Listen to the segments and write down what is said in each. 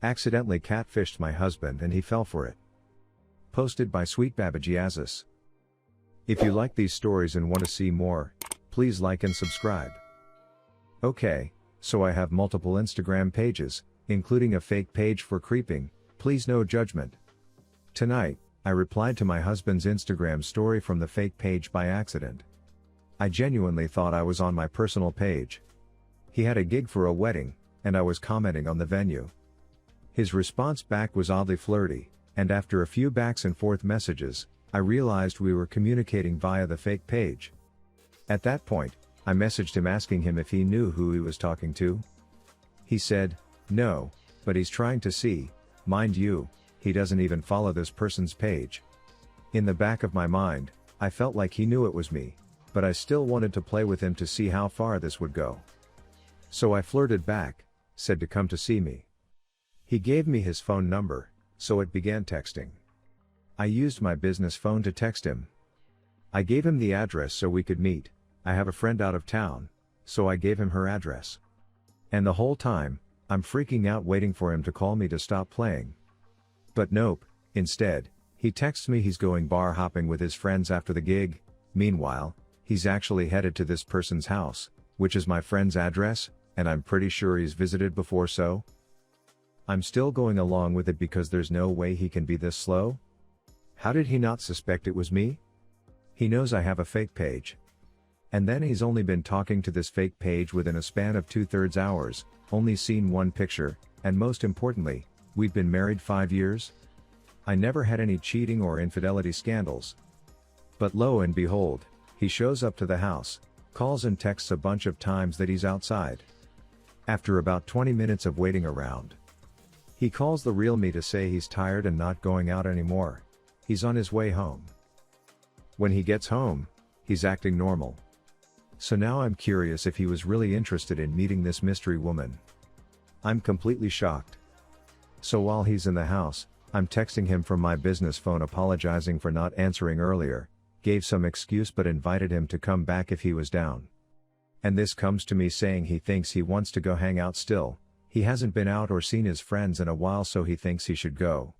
Accidentally catfished my husband and he fell for it. Posted by Sweet Babajiazis. If you like these stories and want to see more, please like and subscribe. Okay, so I have multiple Instagram pages, including a fake page for creeping, please no judgment. Tonight, I replied to my husband's Instagram story from the fake page by accident. I genuinely thought I was on my personal page. He had a gig for a wedding, and I was commenting on the venue. His response back was oddly flirty, and after a few backs and forth messages, I realized we were communicating via the fake page. At that point, I messaged him asking him if he knew who he was talking to. He said, no, but he's trying to see. Mind you, he doesn't even follow this person's page. In the back of my mind, I felt like he knew it was me, but I still wanted to play with him to see how far this would go. So I flirted back, said to come to see me. He gave me his phone number, so it began texting. I used my business phone to text him. I gave him the address so we could meet. I have a friend out of town, so I gave him her address. And the whole time, I'm freaking out waiting for him to call me to stop playing. But nope, instead, he texts me he's going bar hopping with his friends after the gig. Meanwhile, he's actually headed to this person's house, which is my friend's address, and I'm pretty sure he's visited before, so I'm still going along with it because there's no way he can be this slow. How did he not suspect it was me? He knows I have a fake page. And then he's only been talking to this fake page within a span of 2/3 hours, only seen one picture, and most importantly, we've been married 5 years? I never had any cheating or infidelity scandals. But lo and behold, he shows up to the house, calls and texts a bunch of times that he's outside. After about 20 minutes of waiting around, he calls the real me to say he's tired and not going out anymore. He's on his way home. When he gets home, he's acting normal. So now I'm curious if he was really interested in meeting this mystery woman. I'm completely shocked. So while he's in the house, I'm texting him from my business phone apologizing for not answering earlier, gave some excuse but invited him to come back if he was down. And this comes to me saying he thinks he wants to go hang out still. He hasn't been out or seen his friends in a while, so he thinks he should go.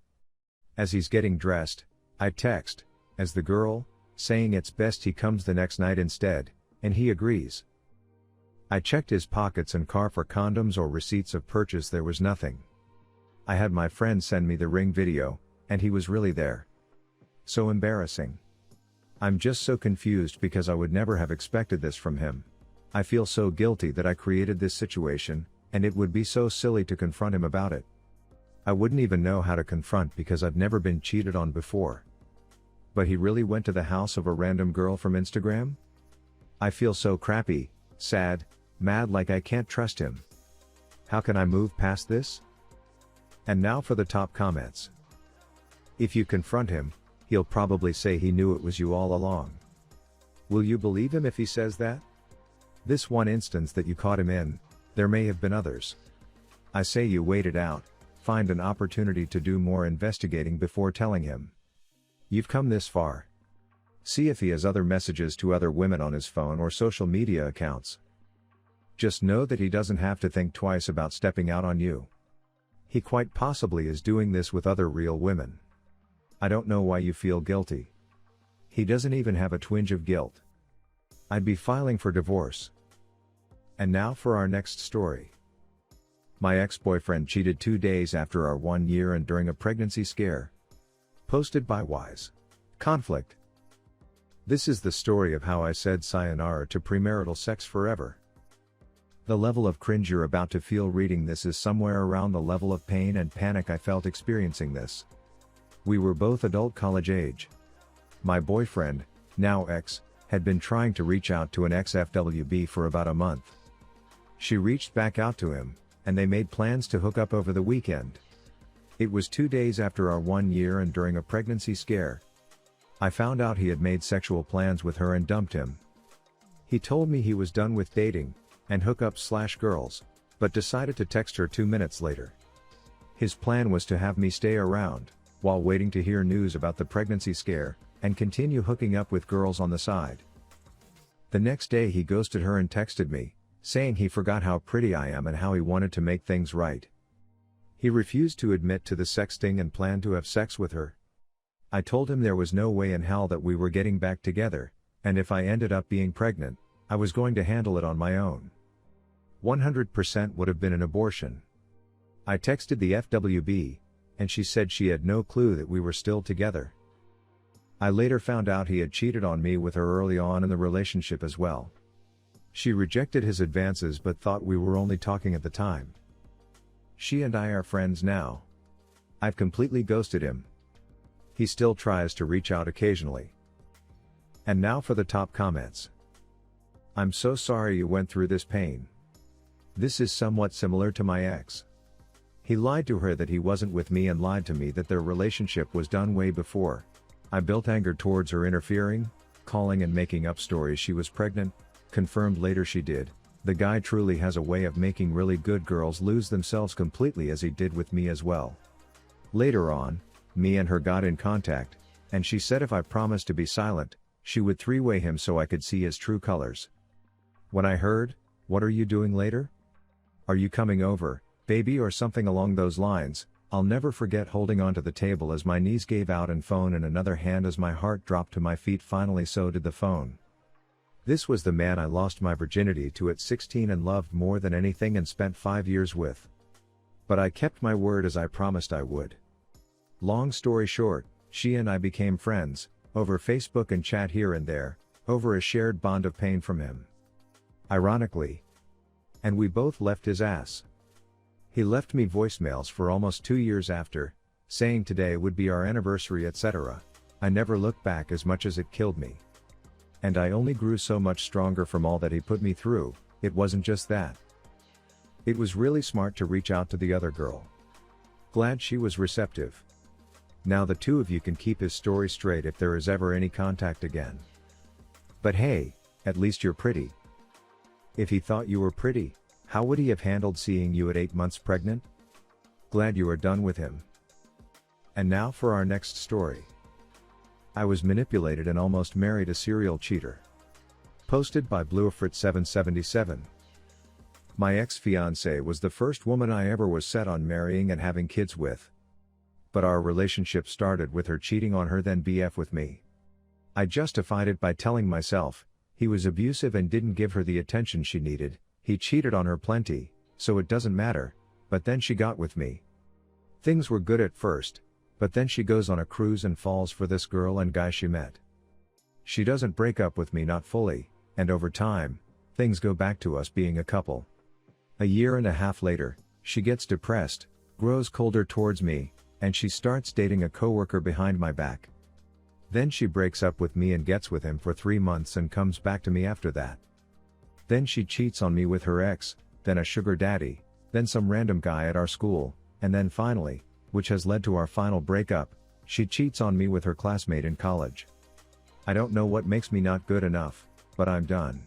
As he's getting dressed, I text, as the girl, saying it's best he comes the next night instead, and he agrees. I checked his pockets and car for condoms or receipts of purchase, there was nothing. I had my friend send me the ring video, and he was really there. So embarrassing. I'm just so confused because I would never have expected this from him. I feel so guilty that I created this situation, and it would be so silly to confront him about it. I wouldn't even know how to confront because I've never been cheated on before. But he really went to the house of a random girl from Instagram? I feel so crappy, sad, mad, like I can't trust him. How can I move past this? And now for the top comments. If you confront him, he'll probably say he knew it was you all along. Will you believe him if he says that? This one instance that you caught him in, there may have been others. I say you wait it out, find an opportunity to do more investigating before telling him. You've come this far. See if he has other messages to other women on his phone or social media accounts. Just know that he doesn't have to think twice about stepping out on you. He quite possibly is doing this with other real women. I don't know why you feel guilty. He doesn't even have a twinge of guilt. I'd be filing for divorce. And now for our next story. My ex-boyfriend cheated 2 days after our 1 year and during a pregnancy scare. Posted by Wise. Conflict. This is the story of how I said sayonara to premarital sex forever. The level of cringe you're about to feel reading this is somewhere around the level of pain and panic I felt experiencing this. We were both adult college age. My boyfriend, now ex, had been trying to reach out to an ex-FWB for about a month. She reached back out to him, and they made plans to hook up over the weekend. It was 2 days after our 1 year and during a pregnancy scare. I found out he had made sexual plans with her and dumped him. He told me he was done with dating and hookups/girls, but decided to text her 2 minutes later. His plan was to have me stay around, while waiting to hear news about the pregnancy scare, and continue hooking up with girls on the side. The next day he ghosted her and texted me, saying he forgot how pretty I am and how he wanted to make things right. He refused to admit to the sexting and planned to have sex with her. I told him there was no way in hell that we were getting back together, and if I ended up being pregnant, I was going to handle it on my own. 100% would have been an abortion. I texted the FWB, and she said she had no clue that we were still together. I later found out he had cheated on me with her early on in the relationship as well. She rejected his advances but thought we were only talking at the time. She and I are friends now. I've completely ghosted him. He still tries to reach out occasionally. And now for the top comments. I'm so sorry you went through this pain. This is somewhat similar to my ex. He lied to her that he wasn't with me and lied to me that their relationship was done way before. I built anger towards her interfering, calling and making up stories she was pregnant, confirmed later she did. The guy truly has a way of making really good girls lose themselves completely, as he did with me as well. Later on, me and her got in contact, and she said if I promised to be silent, she would three-way him so I could see his true colors. When I heard, "What are you doing later? Are you coming over, baby?" or something along those lines, I'll never forget holding onto the table as my knees gave out and phone in another hand as my heart dropped to my feet. Finally, so did the phone. This was the man I lost my virginity to at 16 and loved more than anything and spent 5 years with. But I kept my word as I promised I would. Long story short, she and I became friends, over Facebook and chat here and there, over a shared bond of pain from him. Ironically. And we both left his ass. He left me voicemails for almost 2 years after, saying today would be our anniversary, etc. I never looked back as much as it killed me. And I only grew so much stronger from all that he put me through. It wasn't just that. It was really smart to reach out to the other girl. Glad she was receptive. Now the two of you can keep his story straight if there is ever any contact again. But hey, at least you're pretty. If he thought you were pretty, how would he have handled seeing you at 8 months pregnant? Glad you are done with him. And now for our next story. I was manipulated and almost married a serial cheater. Posted by Bluefrit777. My ex-fiancée was the first woman I ever was set on marrying and having kids with. But our relationship started with her cheating on her then BF with me. I justified it by telling myself, he was abusive and didn't give her the attention she needed, he cheated on her plenty, so it doesn't matter, but then she got with me. Things were good at first, but then she goes on a cruise and falls for this girl and guy she met. She doesn't break up with me, not fully, and over time, things go back to us being a couple. A year and a half later, she gets depressed, grows colder towards me, and she starts dating a coworker behind my back. Then she breaks up with me and gets with him for 3 months and comes back to me after that. Then she cheats on me with her ex, then a sugar daddy, then some random guy at our school, and then finally, which has led to our final breakup, she cheats on me with her classmate in college. I don't know what makes me not good enough, but I'm done.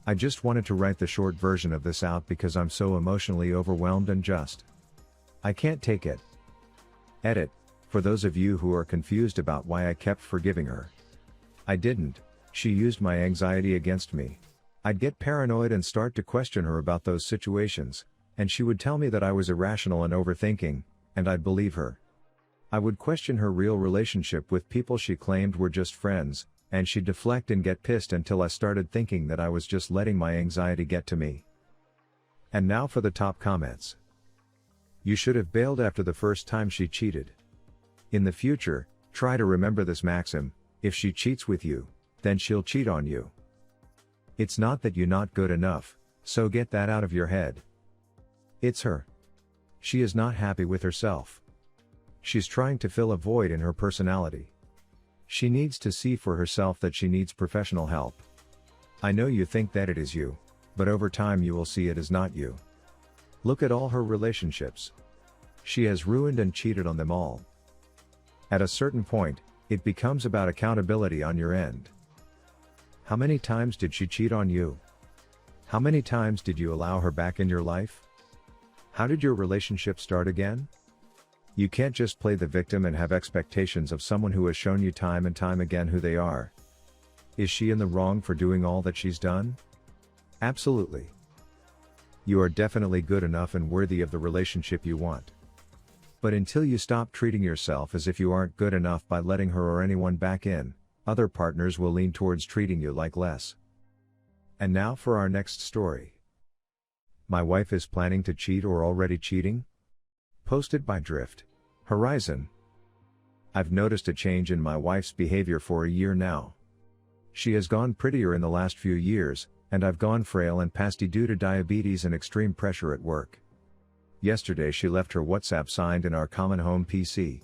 I just wanted to write the short version of this out because I'm so emotionally overwhelmed and I can't take it. Edit. For those of you who are confused about why I kept forgiving her. I didn't. She used my anxiety against me. I'd get paranoid and start to question her about those situations, and she would tell me that I was irrational and overthinking, and I'd believe her. I would question her real relationship with people she claimed were just friends, and she'd deflect and get pissed until I started thinking that I was just letting my anxiety get to me. And now for the top comments. You should have bailed after the first time she cheated. In the future, try to remember this maxim: if she cheats with you, then she'll cheat on you. It's not that you're not good enough, so get that out of your head. It's her. She is not happy with herself. She's trying to fill a void in her personality. She needs to see for herself that she needs professional help. I know you think that it is you, but over time you will see it is not you. Look at all her relationships. She has ruined and cheated on them all. At a certain point, it becomes about accountability on your end. How many times did she cheat on you? How many times did you allow her back in your life? How did your relationship start again? You can't just play the victim and have expectations of someone who has shown you time and time again who they are. Is she in the wrong for doing all that she's done? Absolutely. You are definitely good enough and worthy of the relationship you want. But until you stop treating yourself as if you aren't good enough by letting her or anyone back in, other partners will lean towards treating you like less. And now for our next story. My wife is planning to cheat or already cheating? Posted by Drift Horizon. I've noticed a change in my wife's behavior for a year now. She has gone prettier in the last few years, and I've gone frail and pasty due to diabetes and extreme pressure at work. Yesterday she left her WhatsApp signed in our common home PC.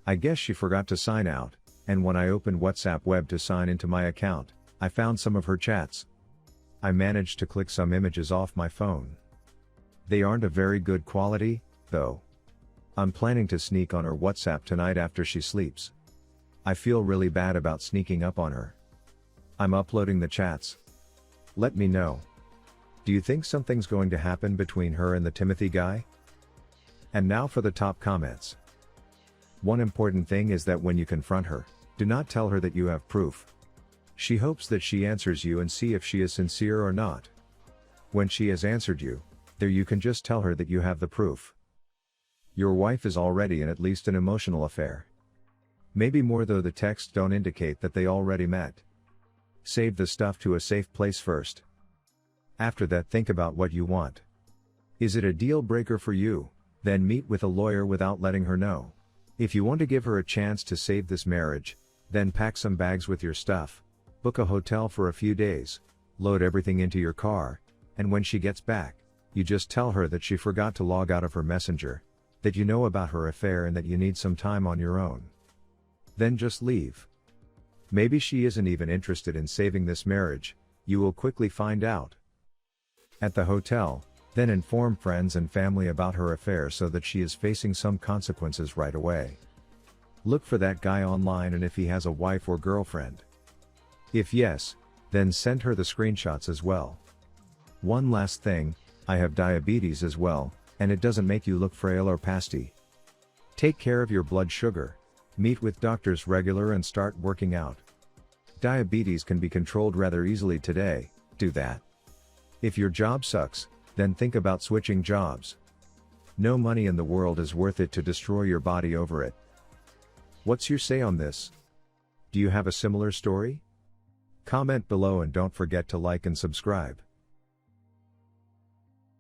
I guess she forgot to sign out, and when I opened WhatsApp web to sign into my account, I found some of her chats. I managed to click some images off my phone. They aren't of very good quality, though. I'm planning to sneak on her WhatsApp tonight after she sleeps. I feel really bad about sneaking up on her. I'm uploading the chats. Let me know. Do you think something's going to happen between her and the Timothy guy? And now for the top comments. One important thing is that when you confront her, do not tell her that you have proof. She hopes that she answers you and see if she is sincere or not. When she has answered you, there you can just tell her that you have the proof. Your wife is already in at least an emotional affair. Maybe more, though the texts don't indicate that they already met. Save the stuff to a safe place first. After that, think about what you want. Is it a deal breaker for you? Then meet with a lawyer without letting her know. If you want to give her a chance to save this marriage, then pack some bags with your stuff, book a hotel for a few days, load everything into your car, and when she gets back, you just tell her that she forgot to log out of her messenger, that you know about her affair and that you need some time on your own. Then just leave. Maybe she isn't even interested in saving this marriage, you will quickly find out. At the hotel, then inform friends and family about her affair so that she is facing some consequences right away. Look for that guy online and if he has a wife or girlfriend. If yes, then send her the screenshots as well. One last thing, I have diabetes as well, and it doesn't make you look frail or pasty. Take care of your blood sugar, meet with doctors regular and start working out. Diabetes can be controlled rather easily today, do that. If your job sucks, then think about switching jobs. No money in the world is worth it to destroy your body over it. What's your say on this? Do you have a similar story? Comment below and don't forget to like and subscribe.